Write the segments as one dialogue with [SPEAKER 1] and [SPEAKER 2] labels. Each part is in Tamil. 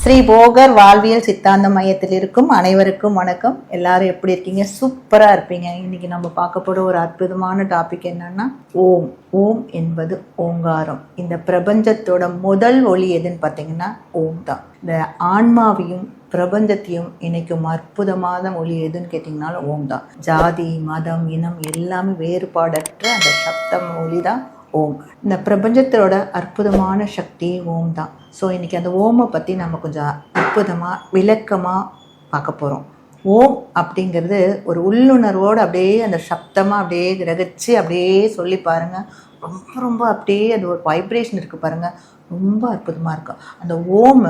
[SPEAKER 1] ஸ்ரீ போகர் வாழ்வியல் சித்தாந்த மையத்தில் இருக்கும் அனைவருக்கும் வணக்கம். எல்லாரும் எப்படி இருக்கீங்க? சூப்பரா இருப்பீங்க. இன்னைக்கு நம்ம பார்க்க போற ஒரு அற்புதமான டாபிக் என்னன்னா ஓம். ஓம் என்பது ஓங்காரம். இந்த பிரபஞ்சத்தோட முதல் ஒளி எதுன்னு பார்த்தீங்கன்னா ஓம் தான். இந்த ஆன்மாவையும் பிரபஞ்சத்தையும் இணைக்கும் அற்புதமான ஒளி எதுன்னு கேட்டிங்கனாலும் ஓம் தான். ஜாதி மதம் இனம் எல்லாமே வேறுபாடற்ற அந்த சப்தம் ஒளி தான் ஓம். இந்த பிரபஞ்சத்தோட அற்புதமான சக்தி ஓம் தான். ஸோ இன்றைக்கி அந்த ஓமை பற்றி நம்ம கொஞ்சம் அற்புதமாக விளக்கமாக பார்க்க போகிறோம். ஓம் அப்படிங்கிறது ஒரு உள்ளுணர்வோடு அப்படியே அந்த சப்தமாக அப்படியே கிரகிச்சு அப்படியே சொல்லி பாருங்கள். ரொம்ப ரொம்ப அப்படியே அது ஒரு வைப்ரேஷன் இருக்குது பாருங்கள், ரொம்ப அற்புதமாக இருக்கும். அந்த ஓம்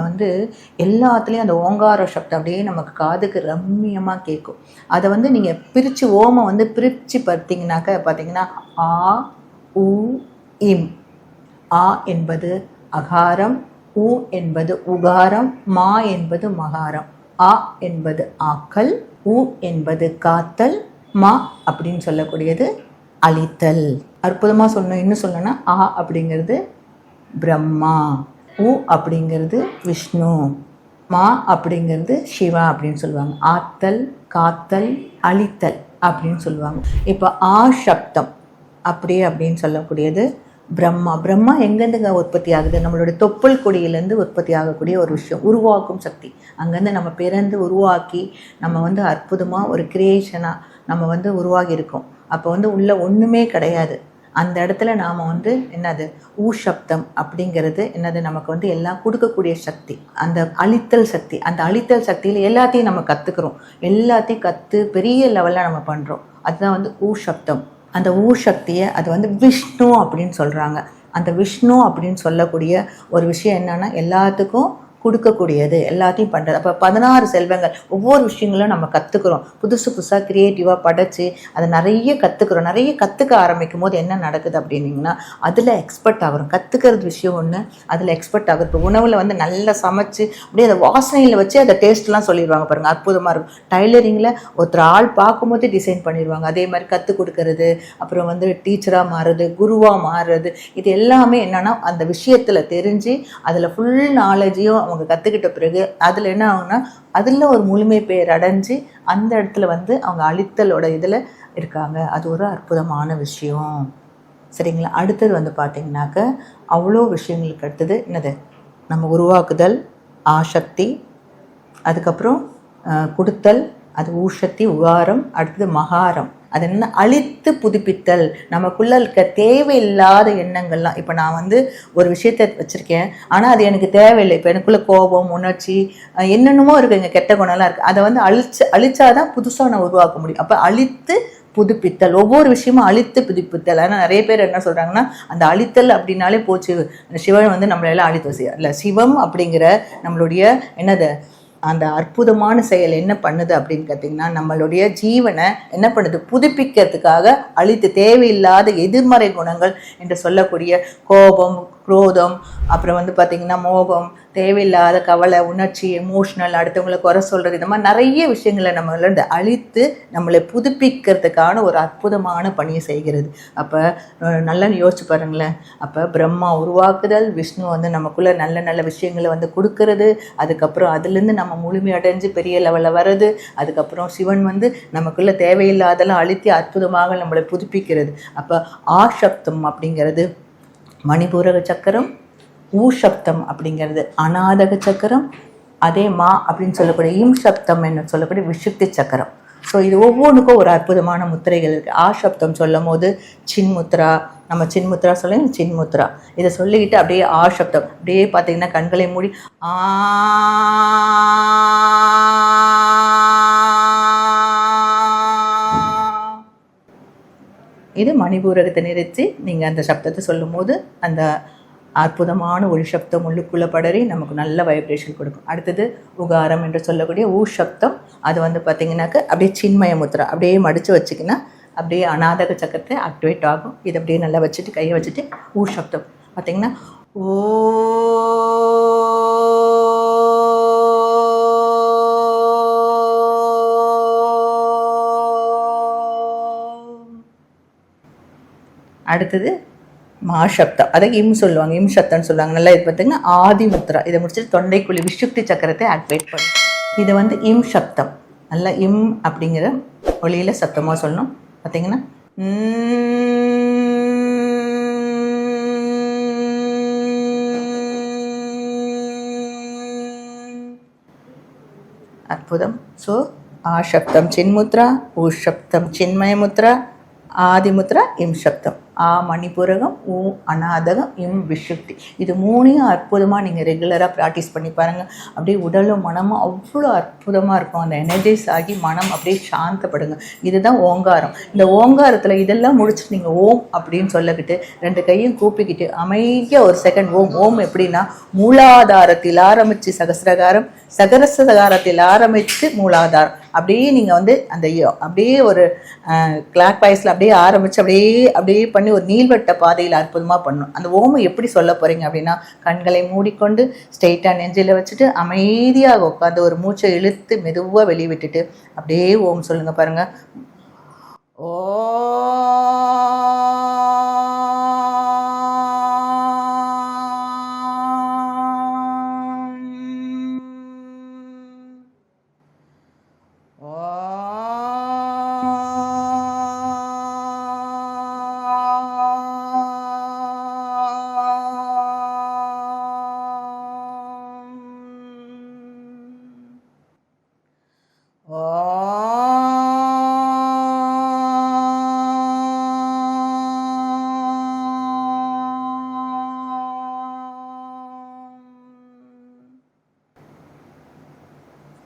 [SPEAKER 1] எல்லாத்துலேயும் அந்த ஓங்கார சப்தம் அப்படியே நமக்கு காதுக்கு ரம்மியமாக கேட்கும். அதை நீங்கள் பிரித்து ஓமை பிரித்து பார்த்தீங்கன்னா ஆ உ இம். ஆ என்பது அகாரம், உ என்பது உகாரம், மா என்பது மகாரம். ஆ என்பது ஆக்கல், உ என்பது காத்தல், மா அப்படின்னு சொல்லக்கூடியது அழித்தல். அற்புதமாக சொல்லணும். இன்னும் சொல்லணும்னா ஆ அப்படிங்கிறது பிரம்மா, உ அப்படிங்கிறது விஷ்ணு, மா அப்படிங்கிறது சிவா அப்படின்னு சொல்லுவாங்க. ஆத்தல், காத்தல், அழித்தல் அப்படின்னு சொல்லுவாங்க. இப்போ ஆ சப்தம் அப்படியே அப்படின்னு சொல்லக்கூடியது பிரம்மா. பிரம்மா எங்கேருந்துங்க உற்பத்தி ஆகுது? நம்மளுடைய தொப்புள் கொடியிலேருந்து உற்பத்தி ஆகக்கூடிய ஒரு விஷயம், உருவாக்கும் சக்தி. அங்கேருந்து நம்ம பிறந்து உருவாக்கி நம்ம அற்புதமாக ஒரு கிரியேஷனாக நம்ம உருவாகி இருக்கோம். அப்போ உள்ள ஒன்றுமே கிடையாது. அந்த இடத்துல நாம் என்னது ஊ சப்தம் அப்படிங்கிறது என்னது, நமக்கு எல்லாம் கொடுக்கக்கூடிய சக்தி, அந்த அழித்தல் சக்தி. அந்த அழித்தல் சக்தியில் எல்லாத்தையும் நம்ம கற்றுக்குறோம். எல்லாத்தையும் கற்று பெரிய லெவலில் நம்ம பண்ணுறோம். அதுதான் ஊ சப்தம். அந்த ஊ சக்தியை அது விஷ்ணு அப்படின்னு சொல்கிறாங்க. அந்த விஷ்ணு அப்படின்னு சொல்லக்கூடிய ஒரு விஷயம் என்னன்னா எல்லாத்துக்கும் கொடுக்கக்கூடியது, எல்லாத்தையும் பண்ணுறது. அப்போ 16 செல்வங்கள், ஒவ்வொரு விஷயங்களும் நம்ம கற்றுக்குறோம். புதுசாக க்ரியேட்டிவாக படைச்சி அதை நிறைய கற்றுக்குறோம். நிறைய கற்றுக்க ஆரம்பிக்கும் போது என்ன நடக்குது அப்படின்னிங்கன்னா அதில் எக்ஸ்பர்ட் ஆகிறோம். கற்றுக்கிறது விஷயம் ஒன்று, அதில் எக்ஸ்பர்ட் ஆகுது. இப்போ உணவில் நல்லா சமைச்சு அப்படியே அதை வாசனையில் வச்சு அதை டேஸ்ட்லாம் சொல்லிடுவாங்க பாருங்கள், அற்புதமாக இருக்கும். டைலரிங்கில் ஒருத்தர் ஆள் பார்க்கும்போது டிசைன் பண்ணிடுவாங்க. அதே மாதிரி கற்றுக் கொடுக்கறது, அப்புறம் டீச்சராக மாறுறது, குருவாக மாறுறது, இது எல்லாமே என்னென்னா அந்த விஷயத்தில் தெரிஞ்சு அதில் ஃபுல் நாலேஜையும் அவங்க கற்றுக்கிட்ட பிறகு அதில் என்ன ஆகுனா அதில் ஒரு முழுமை பெயர் அடைஞ்சு அந்த இடத்துல அவங்க அழித்தலோட இதில் இருக்காங்க. அது ஒரு அற்புதமான விஷயம். சரிங்களா? அடுத்தது பார்த்திங்கனாக்க அவ்வளோ விஷயங்களுக்கு அடுத்தது என்னது, நம்ம உருவாக்குதல் ஆசக்தி, அதுக்கப்புறம் கொடுத்தல், அது ஊசக்தி உகாரம், அடுத்தது மகாரம். அது என்ன, அழித்து புதுப்பித்தல். நமக்குள்ளே இருக்க தேவையில்லாத எண்ணங்கள்லாம். இப்போ நான் ஒரு விஷயத்தை வச்சுருக்கேன், ஆனால் அது எனக்கு தேவையில்லை. இப்போ எனக்குள்ளே கோபம், உணர்ச்சி, என்னென்னமோ இருக்குங்க, கெட்ட குணம்லாம் இருக்குது. அதை அழிச்சாதான் புதுசாக நான் உருவாக்க முடியும். அப்போ அழித்து புதுப்பித்தல், ஒவ்வொரு விஷயமும் அழித்து புதுப்பித்தல். ஆனால் நிறைய பேர் என்ன சொல்கிறாங்கன்னா அந்த அழித்தல் அப்படின்னாலே போச்சு, சிவன் நம்மளெல்லாம் அழித்து இல்லை. சிவம் அப்படிங்கிற நம்மளுடைய என்னது அந்த அற்புதமான செயல் என்ன பண்ணுது அப்படின்னு பார்த்தீங்கன்னா நம்மளுடைய ஜீவனை என்ன பண்ணுது, புதுப்பிக்கிறதுக்காக அழித்து தேவையில்லாத எதிர்மறை குணங்கள் என்று சொல்லக்கூடிய கோபம், குரோதம், அப்புறம் பார்த்திங்கன்னா மோகம், தேவையில்லாத கவலை, உணர்ச்சி, எமோஷ்னல், அடுத்தவங்களை குறை சொல்கிறது, இந்த மாதிரி நிறைய விஷயங்களை நம்மளோட அழித்து நம்மளை புதுப்பிக்கிறதுக்கான ஒரு அற்புதமான பணியை செய்கிறது. அப்போ நல்லா யோசிச்சு பாருங்களேன். அப்போ பிரம்மா உருவாக்குதல், விஷ்ணு நமக்குள்ளே நல்ல நல்ல விஷயங்களை கொடுக்கறது, அதுக்கப்புறம் அதுலேருந்து நம்ம முழுமையடைஞ்சு பெரிய லெவலில் வர்றது, அதுக்கப்புறம் சிவன் நமக்குள்ளே தேவையில்லாதெல்லாம் அழித்து அற்புதமாக நம்மளை புதுப்பிக்கிறது. அப்போ ஆசப்தம் அப்படிங்கிறது மணிபூரக சக்கரம், ஊ சப்தம் அப்படிங்கிறது அநாதக சக்கரம், அதே மா அப்படின்னு சொல்லக்கூடிய இம் சப்தம் என்ன சொல்லக்கூடிய விசுத்தி சக்கரம். ஸோ இது ஒவ்வொன்றுக்கும் ஒரு அற்புதமான முத்திரைகள் இருக்குது. ஆ சப்தம் சொல்லும் போது சின்முத்ரா, நம்ம சின்முத்ரா சொல்ல சின்முத்ரா, இதை சொல்லிக்கிட்டு அப்படியே ஆ சப்தம் அப்படியே பார்த்தீங்கன்னா கண்களை மூடி ஆ, இது மணிபூரகத்தை நிறுத்தி நீங்கள் அந்த சப்தத்தை சொல்லும் போது அந்த அற்புதமான ஒளி சப்தம் உள்ளுக்குள்ளே படறி நமக்கு நல்ல வைப்ரேஷன் கொடுக்கும். அடுத்தது உகாரம் என்று சொல்லக்கூடிய ஊ சப்தம். அது பார்த்திங்கனாக்க அப்படியே சின்மய முத்ரா அப்படியே மடித்து வச்சிக்கினா அப்படியே அநாதக சக்கரத்தை ஆக்டிவேட் ஆகும். இதை அப்படியே நல்லா வச்சுட்டு கையை வச்சுட்டு ஊ சப்தம் பார்த்திங்கன்னா ஓ அடுத்தது மா சப்தம், அதை இம் சொல்லுவாங்க, இம் சப்தம்னு சொல்லுவாங்க. நல்லா இது பார்த்தீங்கன்னா ஆதி முத்ரா. இதை முடிச்சுட்டு தொண்டைக்குழி விசுக்தி சக்கரத்தை ஆக்டிவேட் பண்ணும். இது வந்து இம் சப்தம். நல்லா இம் அப்படிங்கிற ஒளியில் சத்தமாக சொல்லணும். பார்த்தீங்கன்னா அற்புதம். ஸோ ஆ சப்தம் சின்முத்ரா, ஊ சப்தம் சின்மய முத்ரா, ஆதிமுத்ரா, இம் சப்தம். ஆ மணிபூரகம், ஊ அநாதகம், இம் விசுக்தி. இது மூணையும் அற்புதமாக நீங்கள் ரெகுலராக ப்ராக்டிஸ் பண்ணி பாருங்கள். அப்படியே உடலும் மனமும் அவ்வளோ அற்புதமாக இருக்கும். அந்த எனர்ஜைஸ் ஆகி மனம் அப்படியே சாந்தப்படுங்க. இதுதான் ஓங்காரம். இந்த ஓங்காரத்தில் இதெல்லாம் முடிச்சுட்டு நீங்கள் ஓம் அப்படின்னு சொல்லிக்கிட்டு 2 கையும் கூப்பிக்கிட்டு அமைதியாக ஒரு செகண்ட் ஓம். ஓம் எப்படின்னா மூலாதாரத்தில் ஆரம்பித்து சகசிரகாரம், சகரசகாரத்தில் ஆரம்பித்து மூலாதாரம், அப்படியே நீங்கள் வந்து அந்த அப்படியே ஒரு கிளாக் வைஸில் அப்படியே ஆரம்பித்து அப்படியே பண்ணி ஒரு நீள்வட்ட பாதையில் அற்புதமாக பண்ணணும். அந்த ஓமை எப்படி சொல்ல போகிறீங்க அப்படின்னா, கண்களை மூடிக்கொண்டு ஸ்ட்ரெயிட்டாக நெஞ்சில் வச்சுட்டு அமைதியாக உட்காந்து ஒரு மூச்சை இழுத்து மெதுவாக வெளியே விட்டுட்டு அப்படியே ஓம் சொல்லுங்கள் பாருங்கள். ஓ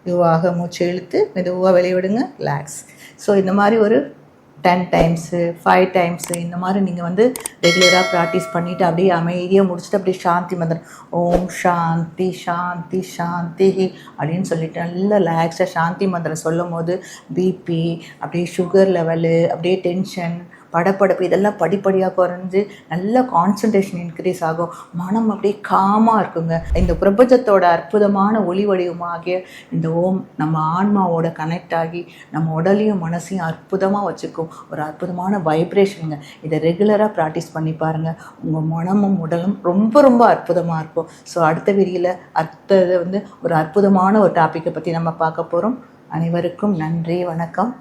[SPEAKER 1] மெதுவாக மூச்சு இழுத்து மெதுவாக வெளிவிடுங்க, ரிலாக்ஸ். ஸோ இந்த மாதிரி ஒரு 10 டைம்ஸு 5 டைம்ஸு இந்த மாதிரி நீங்கள் வந்து ரெகுலராக ப்ராக்டிஸ் பண்ணிவிட்டு அப்படியே அமைதியாக முடிச்சுட்டு அப்படியே சாந்தி மந்திரம் ஓம் சாந்தி சாந்தி சாந்தி அப்படின்னு சொல்லிட்டு நல்லா ரிலாக்ஸாக சாந்தி மந்திரம் சொல்லும் போது பிபி, அப்படியே சுகர் லெவலு, அப்படியே டென்ஷன், படப்படப்பு இதெல்லாம் படிப்படியாக குறைஞ்சி நல்ல கான்சன்ட்ரேஷன் இன்க்ரீஸ் ஆகும். மனம் அப்படியே காமாக இருக்குங்க. இந்த பிரபஞ்சத்தோட அற்புதமான ஒளி வடிவமாகிய இந்த ஓம் நம்ம ஆன்மாவோட கனெக்ட் ஆகி நம்ம உடலையும் மனசையும் அற்புதமாக வச்சுக்கும். ஒரு அற்புதமான வைப்ரேஷனுங்க. இதை ரெகுலராக ப்ராக்டிஸ் பண்ணி பாருங்கள். உங்கள் மனமும் உடலும் ரொம்ப ரொம்ப அற்புதமாக இருக்கும். ஸோ அடுத்த வீடியோவில் அடுத்தது வந்து ஒரு அற்புதமான ஒரு டாப்பிக்கை பற்றி நம்ம பார்க்க போகிறோம். அனைவருக்கும் நன்றி, வணக்கம்.